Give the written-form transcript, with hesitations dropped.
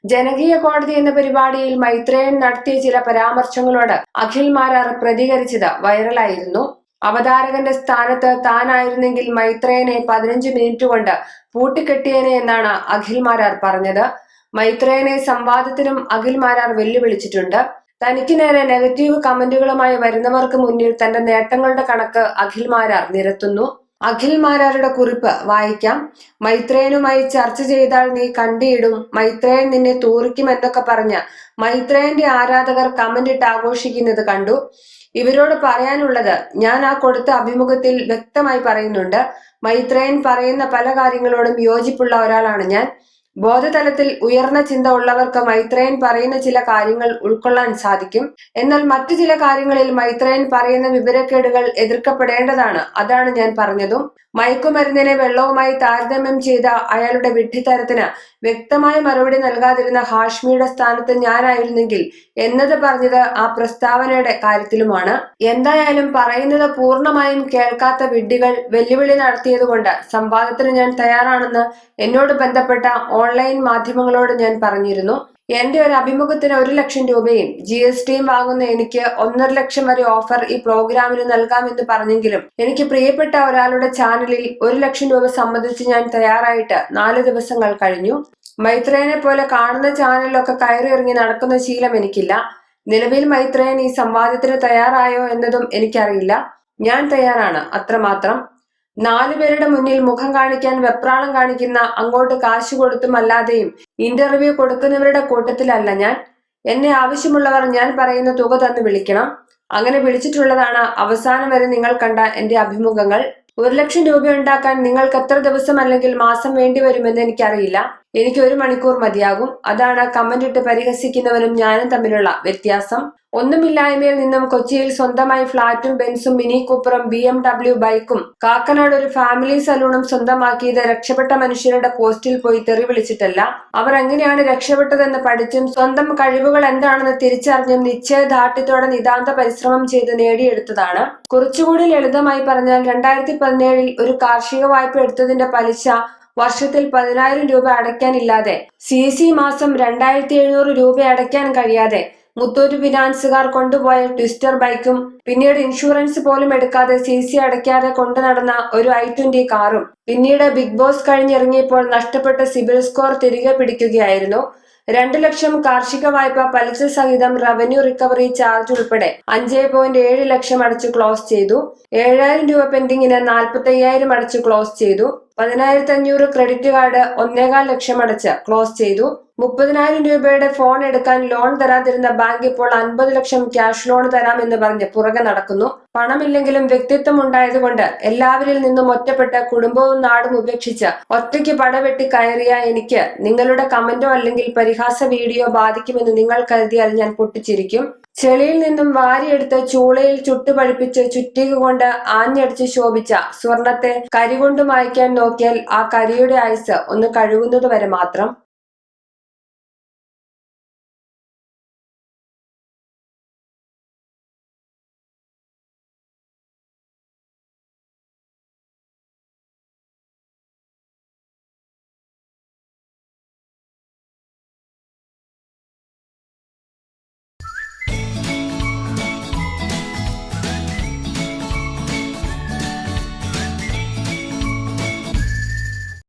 ജനകീയ കോടതി എന്ന പരിപാടിയിൽ മൈത്രേയൻ നടത്തിയ ചില പരാമർശങ്ങളോട് അഖിൽ മാരാർ പ്രതികരിച്ചത് വൈറലായിരുന്നു. അവതാരകന്റെ സ്ഥാനത്ത് താനായിരുന്നെങ്കിൽ മൈത്രേയനെ 15 മിനിറ്റ് കൊണ്ട് പൂട്ടിക്കെട്ടിയേനെ എന്നാണ് അഖിൽ മാരാർ പറഞ്ഞത്. മൈത്രേയനെ സംവാദത്തിനും അഖിൽ മാരാർ വെല്ലുവിളിച്ചിട്ടുണ്ട്. തനിക്ക് നേരെ നെഗറ്റീവ് കമന്റുകളുമായി വരുന്നവർക്ക് മുന്നിൽ തന്റെ നേട്ടങ്ങളുടെ കണക്ക് അഖിൽ മാരാർ നിരത്തുന്നു. അഖിൽ മാരാരുടെ കുറിപ്പ് വായിക്കാം. മൈത്രേയനുമായി ചർച്ച ചെയ്താൽ നീ കണ്ടിയിടും, മൈത്രേയൻ നിന്നെ തൂറിക്കും എന്നൊക്കെ പറഞ്ഞ് മൈത്രേയന്റെ ആരാധകർ കമന്റ് ഇട്ട് ആഘോഷിക്കുന്നത് കണ്ടു. ഇവരോട് പറയാനുള്ളത് ഞാൻ ആ കൊടുത്ത അഭിമുഖത്തിൽ വ്യക്തമായി പറയുന്നുണ്ട്. മൈത്രേയൻ പറയുന്ന പല കാര്യങ്ങളോടും യോജിപ്പുള്ള ഒരാളാണ് ഞാൻ. ബോധതലത്തിൽ ഉയർന്ന ചിന്ത ഉള്ളവർക്ക് മൈത്രേയൻ പറയുന്ന ചില കാര്യങ്ങൾ ഉൾക്കൊള്ളാൻ സാധിക്കും. എന്നാൽ മറ്റു ചില കാര്യങ്ങളിൽ മൈത്രേയൻ പറയുന്ന വിവരക്കേടുകൾ എതിർക്കപ്പെടേണ്ടതാണ്. അതാണ് ഞാൻ പറഞ്ഞതും. മയക്കുമരുന്നിനെ വെള്ളവുമായി താരതമ്യം ചെയ്ത അയാളുടെ വിഡ്ഢിത്തരത്തിന് വ്യക്തമായ മറുപടി നൽകാതിരുന്ന ഹാഷ്മിയുടെ സ്ഥാനത്ത് ഞാനായിരുന്നെങ്കിൽ എന്നത് പറഞ്ഞത് ആ പ്രസ്താവനയുടെ കാര്യത്തിലുമാണ്. എന്തായാലും പറയുന്നത് പൂർണ്ണമായും കേൾക്കാത്ത വിഡ്ഢികൾ വെല്ലുവിളി നടത്തിയതുകൊണ്ട് സംവാദത്തിന് ഞാൻ തയ്യാറാണെന്ന് എന്നോട് ബന്ധപ്പെട്ട ഓൺലൈൻ മാധ്യമങ്ങളോട് ഞാൻ പറഞ്ഞിരുന്നു. എന്റെ ഒരു അഭിമുഖത്തിന് 1 ലക്ഷം രൂപയും GSTയും വാങ്ങുന്ന എനിക്ക് 1.5 ലക്ഷം വരെ ഓഫർ ഈ പ്രോഗ്രാമിന് നൽകാമെന്ന് പറഞ്ഞെങ്കിലും എനിക്ക് പ്രിയപ്പെട്ട ഒരാളുടെ ചാനലിൽ 1 ലക്ഷം രൂപ സംബന്ധിച്ച് ഞാൻ തയ്യാറായിട്ട് 4 ദിവസങ്ങൾ കഴിഞ്ഞു. മൈത്രേയനെ പോലെ കാണുന്ന ചാനലിലൊക്കെ കയറി ഇറങ്ങി നടക്കുന്ന ശീലം എനിക്കില്ല. നിലവിൽ മൈത്രേയൻ ഈ സംവാദത്തിന് തയ്യാറായോ എന്നതും എനിക്കറിയില്ല. ഞാൻ തയ്യാറാണ്, അത്രമാത്രം. 4 പേരുടെ മുന്നിൽ മുഖം കാണിക്കാൻ വെപ്രാളം കാണിക്കുന്ന, അങ്ങോട്ട് കാശ് കൊടുത്തും അല്ലാതെയും ഇന്റർവ്യൂ കൊടുക്കുന്നവരുടെ കൂട്ടത്തിലല്ല ഞാൻ. എന്നെ ആവശ്യമുള്ളവർ ഞാൻ പറയുന്ന തുക തന്ന് വിളിക്കണം. അങ്ങനെ വിളിച്ചിട്ടുള്ളതാണ് അവസാനം വരെ നിങ്ങൾ കണ്ട എന്റെ അഭിമുഖങ്ങൾ. 1 ലക്ഷം രൂപ ഉണ്ടാക്കാൻ നിങ്ങൾക്ക് എത്ര ദിവസം അല്ലെങ്കിൽ മാസം വേണ്ടി വരുമെന്ന് എനിക്കറിയില്ല. എനിക്ക് 1 മണിക്കൂർ മതിയാകും. അതാണ് കമന്റ് ഇട്ട് പരിഹസിക്കുന്നവനും ഞാനും തമ്മിലുള്ള വ്യത്യാസം. ഒന്നുമില്ലായ്മയിൽ നിന്നും കൊച്ചിയിൽ സ്വന്തമായി ഫ്ളാറ്റും ബെൻസും മിനി കൂപ്പറും BMW ബൈക്കും കാക്കനാട് ഒരു ഫാമിലി സലൂണും സ്വന്തമാക്കിയത് രക്ഷപ്പെട്ട മനുഷ്യരുടെ പോസ്റ്റിൽ പോയി തെറി വിളിച്ചിട്ടല്ല. അവർ എങ്ങനെയാണ് രക്ഷപ്പെട്ടതെന്ന് പഠിച്ചും സ്വന്തം കഴിവുകൾ എന്താണെന്ന് തിരിച്ചറിഞ്ഞും നിശ്ചയദാർഢ്യത്തോടെ നിതാന്ത പരിശ്രമം ചെയ്ത് നേടിയെടുത്തതാണ്. കുറച്ചുകൂടി ലളിതമായി പറഞ്ഞാൽ 2017 ഒരു കാർഷിക വായ്പ എടുത്തതിന്റെ പലിശ വർഷത്തിൽ 10,000 രൂപ അടയ്ക്കാനില്ലാതെ, CC മാസം 2,700 രൂപ അടയ്ക്കാൻ കഴിയാതെ മുത്തൂറ്റ് ഫിനാൻസുകാർ കൊണ്ടുപോയ ട്വിസ്റ്റർ ബൈക്കും പിന്നീട് ഇൻഷുറൻസ് പോലും എടുക്കാതെ CC അടയ്ക്കാതെ കൊണ്ടു നടന്ന ഒരു i20 കാറും പിന്നീട് ബിഗ് ബോസ് കഴിഞ്ഞിറങ്ങിയപ്പോൾ നഷ്ടപ്പെട്ട സിബിൽ സ്കോർ തിരികെ പിടിക്കുകയായിരുന്നു. 2 ലക്ഷം കാർഷിക വായ്പ പലിശ സഹിതം റവന്യൂ റിക്കവറി ചാർജ് ഉൾപ്പെടെ 5.7 ലക്ഷം അടച്ചു ക്ലോസ് ചെയ്തു. 7,000 രൂപ പെൻഡിങ്ങിന് 45,000 അടച്ചു ക്ലോസ് ചെയ്തു. 10,500 ക്രെഡിറ്റ് കാർഡ് 1.25 ലക്ഷം അടച്ച് ക്ലോസ് ചെയ്തു. 30,000 രൂപയുടെ ഫോൺ എടുക്കാൻ ലോൺ തരാതിരുന്ന ബാങ്ക് ഇപ്പോൾ 50 ലക്ഷം ക്യാഷ് ലോൺ തരാം എന്ന് പറഞ്ഞ് പുറകെ നടക്കുന്നു. പണമില്ലെങ്കിലും വ്യക്തിത്വം ഉണ്ടായതുകൊണ്ട് എല്ലാവരിൽ നിന്നും ഒറ്റപ്പെട്ട കുടുംബവും നാടും ഉപേക്ഷിച്ച് ഒറ്റയ്ക്ക് പടവെട്ടി കയറിയ എനിക്ക് നിങ്ങളുടെ കമന്റോ അല്ലെങ്കിൽ പരിഹാസ വീഡിയോ ബാധിക്കുമെന്ന് നിങ്ങൾ കരുതിയാൽ ഞാൻ പൊട്ടിച്ചിരിക്കും. ചെളിയിൽ നിന്നും വാരിയെടുത്ത് ചൂളയിൽ ചുട്ടുപഴുപ്പിച്ച് ചുറ്റിക കൊണ്ട് ആഞ്ഞടിച്ച് ശോഭിച്ച സ്വർണത്തെ കരികൊണ്ട് മായ്ക്കാൻ നോക്കിയാൽ ആ കരിയുടെ ആയുസ് ഒന്ന് കഴുകുന്നത് വരെ മാത്രം.